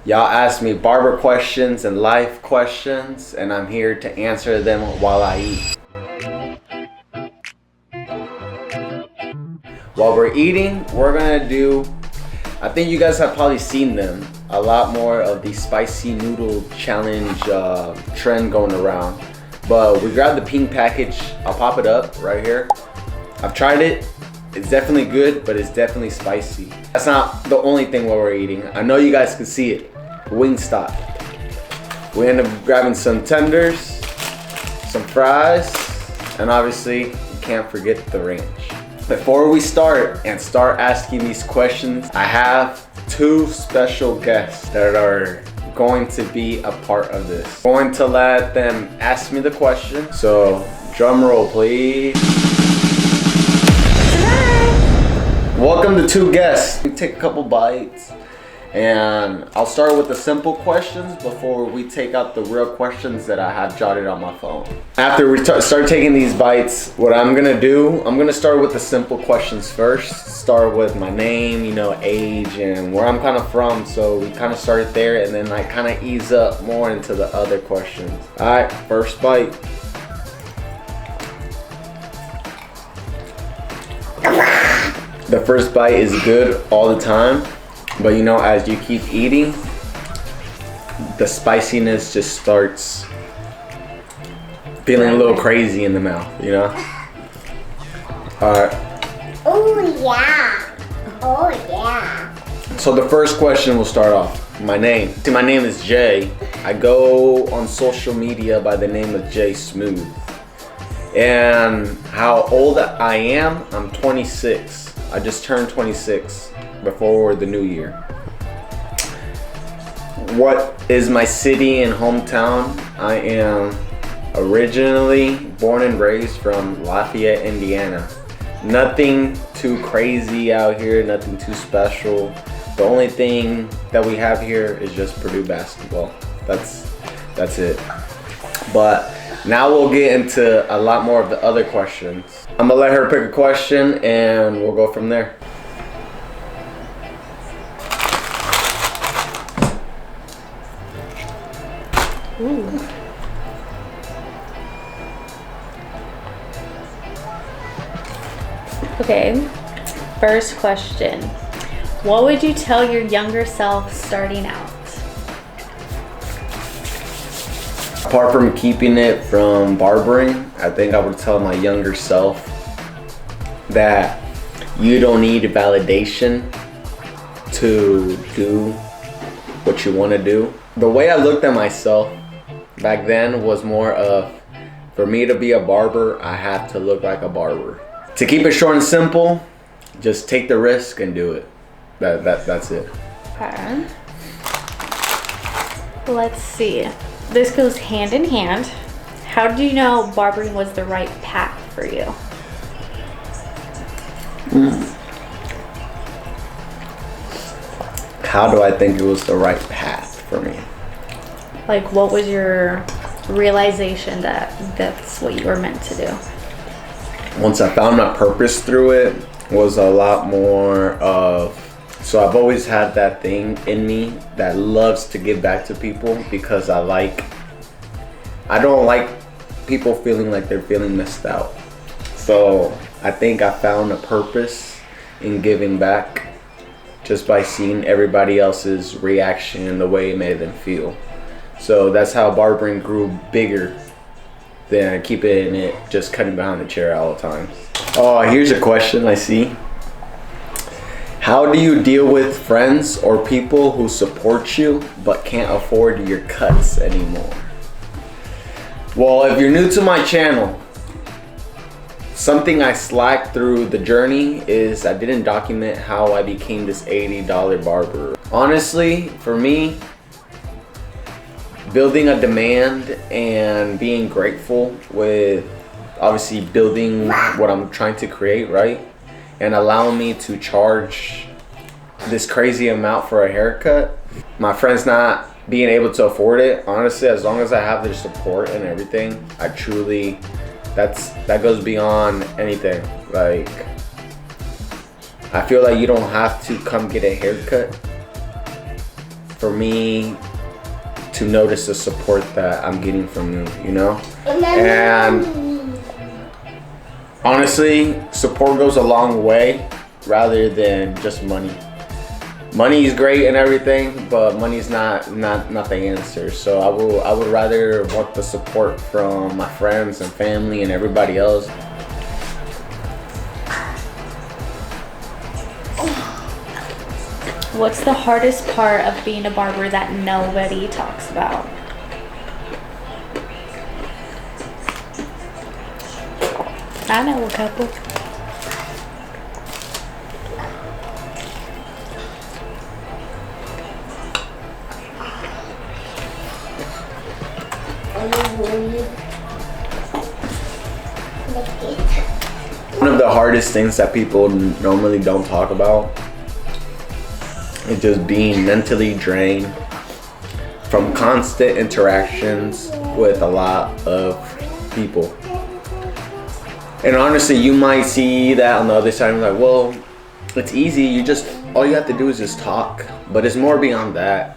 Y'all ask me barber questions and life questions, and I'm here to answer them while I eat. While we're eating, we're gonna do, I think you guys have probably seen them, a lot more of the spicy noodle challenge trend going around. But we grabbed the pink package. I'll pop it up right here. I've tried it. It's definitely good, but it's definitely spicy. That's not the only thing while we're eating. I know you guys can see it. Wingstop. We end up grabbing some tenders, some fries, and obviously you can't forget the ranch. Before we start asking these questions, I have two special guests that are going to be a part of this. I'm going to let them ask me the question. So drum roll, please. Welcome to two guests. We take a couple bites and I'll start with the simple questions before we take out the real questions that I have jotted on my phone. After we start taking these bites, what I'm gonna do, I'm gonna start with the simple questions first. Start with my name, age, and where I'm kind of from. So we kind of start there and then I kind of ease up more into the other questions. All right, first bite. The first bite is good all the time, but as you keep eating, the spiciness just starts feeling a little crazy in the mouth, Alright. Oh yeah. Oh yeah. So the first question will start off. My name. See, my name is Jay. I go on social media by the name of Jay Smooth. And how old I am, I'm 26. I just turned 26 before the new year. What is my city and hometown? I am originally born and raised from Lafayette, Indiana. Nothing too crazy out here, nothing too special. The only thing that we have here is just Purdue basketball. That's it. But now we'll get into a lot more of the other questions. I'm gonna let her pick a question and we'll go from there. Ooh. Okay, first question. What would you tell your younger self starting out? Apart from keeping it from barbering, I think I would tell my younger self that you don't need validation to do what you want to do. The way I looked at myself back then was more of, for me to be a barber, I have to look like a barber. To keep it short and simple, just take the risk and do it. That's it. Okay. Let's see. This goes hand in hand. How did you know barbering was the right path for you? How do I think it was the right path for me? Like, what was your realization that that's what you were meant to do? Once I found my purpose through it, was a lot more of, so I've always had that thing in me that loves to give back to people because I don't like people feeling like they're feeling missed out. So I think I found a purpose in giving back just by seeing everybody else's reaction and the way it made them feel. So that's how barbering grew bigger than keeping it just cutting behind the chair all the time. Oh, here's a question I see. How do you deal with friends or people who support you but can't afford your cuts anymore? Well, if you're new to my channel, something I slacked through the journey is I didn't document how I became this $80 barber. Honestly, for me, building a demand and being grateful with obviously building what I'm trying to create, right? And allowing me to charge this crazy amount for a haircut. My friends not being able to afford it, honestly, as long as I have their support and everything, I truly, that goes beyond anything. Like, I feel like you don't have to come get a haircut for me to notice the support that I'm getting from you, you know? And honestly, support goes a long way rather than just money. Money is great and everything, but money's not the answer. So I would rather want the support from my friends and family and everybody else. What's the hardest part of being a barber that nobody talks about? I know a couple. One of the hardest things that people normally don't talk about is just being mentally drained from constant interactions with a lot of people. And honestly, you might see that on the other side and be like, well, it's easy, all you have to do is just talk. But it's more beyond that.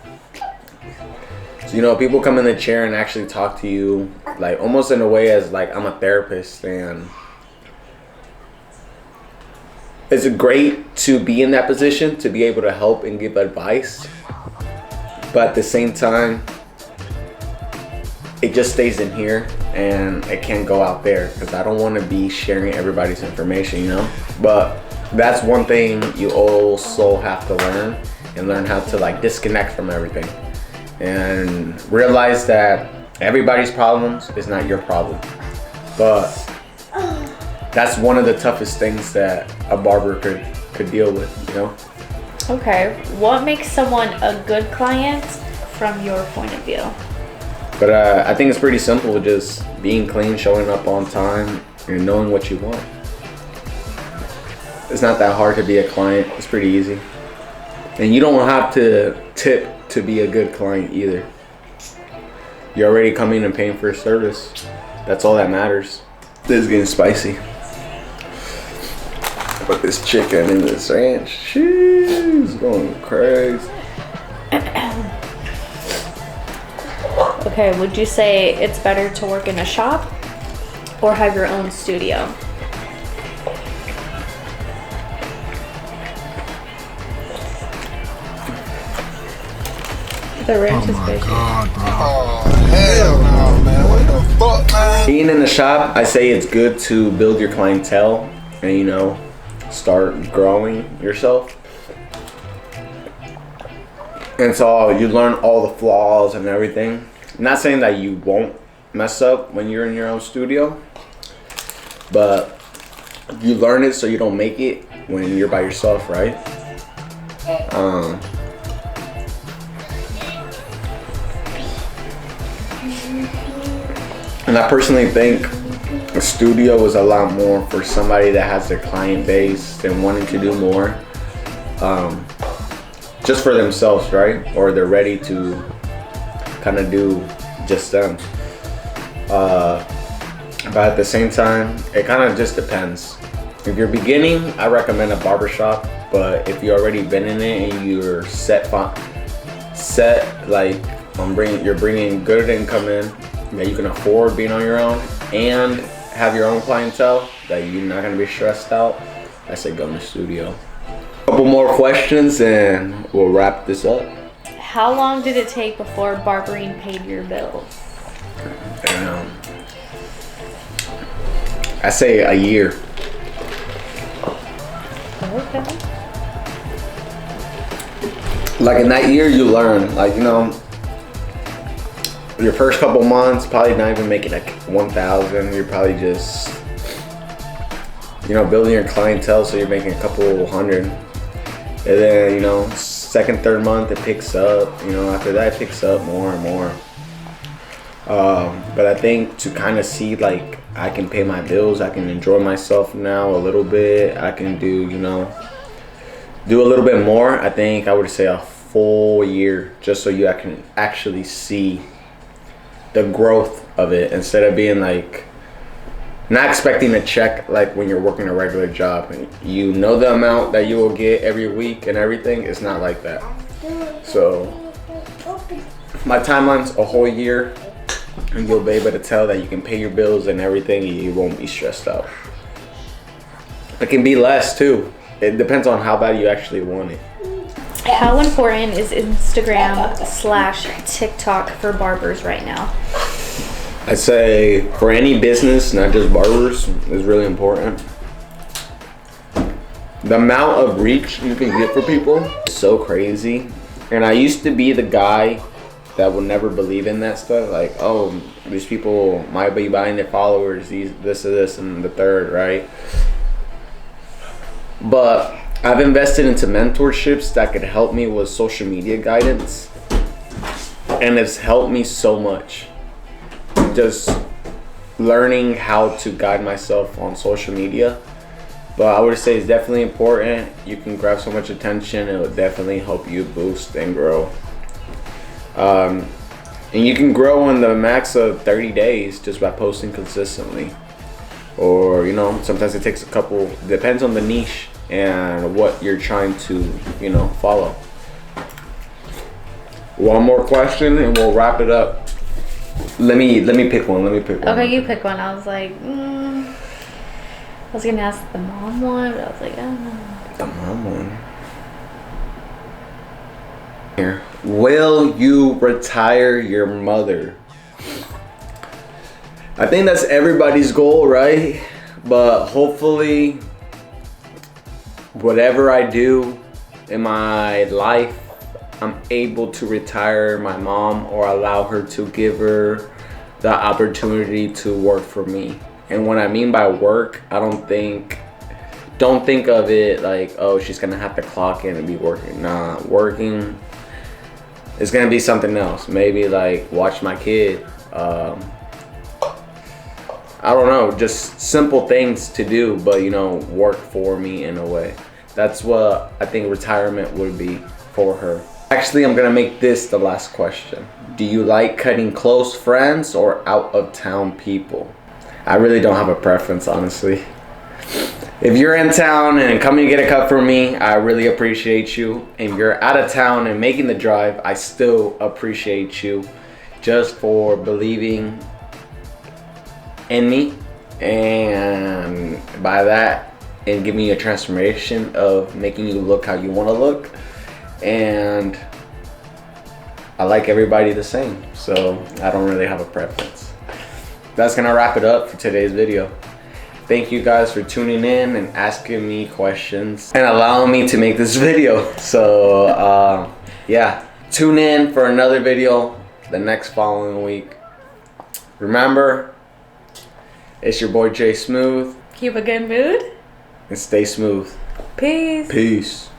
So, you know, people come in the chair and actually talk to you, like almost in a way as like I'm a therapist, and it's great to be in that position, to be able to help and give advice. But at the same time, it just stays in here and it can't go out there because I don't want to be sharing everybody's information, you know? But that's one thing you also have to learn, and learn how to like disconnect from everything and realize that everybody's problems is not your problem. But that's one of the toughest things that a barber could deal with, you know? Okay, what makes someone a good client from your point of view? But I think it's pretty simple, just being clean, showing up on time, and knowing what you want. It's not that hard to be a client, it's pretty easy. And you don't have to tip to be a good client either. You're already coming and paying for a service. That's all that matters. This is getting spicy. Put this chicken in this ranch. She's going crazy. Okay, would you say it's better to work in a shop or have your own studio? The ranch is big. God, bro. Oh, hell no, man. What the fuck, man? Being in the shop, I say it's good to build your clientele and, you know, start growing yourself. And so you learn all the flaws and everything. I'm not saying that you won't mess up when you're in your own studio, but you learn it so you don't make it when you're by yourself, right? And I personally think a studio is a lot more for somebody that has their client base and wanting to do more, just for themselves, right? Or they're ready to kind of do just them. But at the same time, it kind of just depends. If you're beginning, I recommend a barbershop. But if you've already been in it and you're set like you're bringing good income in that you can afford being on your own and have your own clientele that you're not gonna be stressed out, I say go in the studio. A couple more questions and we'll wrap this up. How long did it take before barbering paid your bills? I say a year. Okay. Like in that year you learn, like, you know, your first couple months probably not even making like 1,000. You're probably just, you know, building your clientele, so you're making a couple hundred. And then, you know, second, third month it picks up. You know, after that it picks up more and more. But I think to kind of see like I can pay my bills, I can enjoy myself now a little bit, I can do, you know, do a little bit more. I think I would say a full year, just so you can actually see the growth of it, instead of being like not expecting a check like when you're working a regular job. You know the amount that you will get every week and everything. It's not like that. So my timeline's a whole year, and you'll be able to tell that you can pay your bills and everything, and you won't be stressed out. It can be less too. It depends on how bad you actually want it. How important is Instagram/TikTok for barbers right now? I'd say for any business, not just barbers, is really important. The amount of reach you can get for people is so crazy. And I used to be the guy that would never believe in that stuff. Like, oh, these people might be buying their followers, this, and the third, right? But I've invested into mentorships that could help me with social media guidance. And it's helped me so much. Just learning how to guide myself on social media. But I would say it's definitely important. You can grab so much attention. It will definitely help you boost and grow. And you can grow in the max of 30 days just by posting consistently. Or, you know, sometimes it takes a couple, depends on the niche and what you're trying to, you know, follow. One more question and we'll wrap it up. Let me pick one. Okay, you pick one. I was like, I was gonna ask the mom one, but I was like, I don't know. The mom one. Here. Will you retire your mother? I think that's everybody's goal, right? But hopefully, whatever I do in my life, I'm able to retire my mom or allow her to give her the opportunity to work for me. And what I mean by work, I don't think of it like, oh, she's gonna have to clock in and be working. Nah, working is gonna be something else. Maybe like watch my kid. I don't know, just simple things to do, but you know, work for me in a way. That's what I think retirement would be for her. Actually, I'm gonna make this the last question. Do you like cutting close friends or out of town people? I really don't have a preference, honestly. If you're in town and coming to get a cut from me, I really appreciate you. If you're out of town and making the drive, I still appreciate you just for believing in me. And by that, and giving you a transformation of making you look how you want to look. And I like everybody the same, so I don't really have a preference. That's gonna wrap it up for today's video. Thank you guys for tuning in and asking me questions and allowing me to make this video. So yeah, tune in for another video the next following week. Remember, it's your boy Jay Smooth. Keep a good mood and stay smooth. Peace. Peace.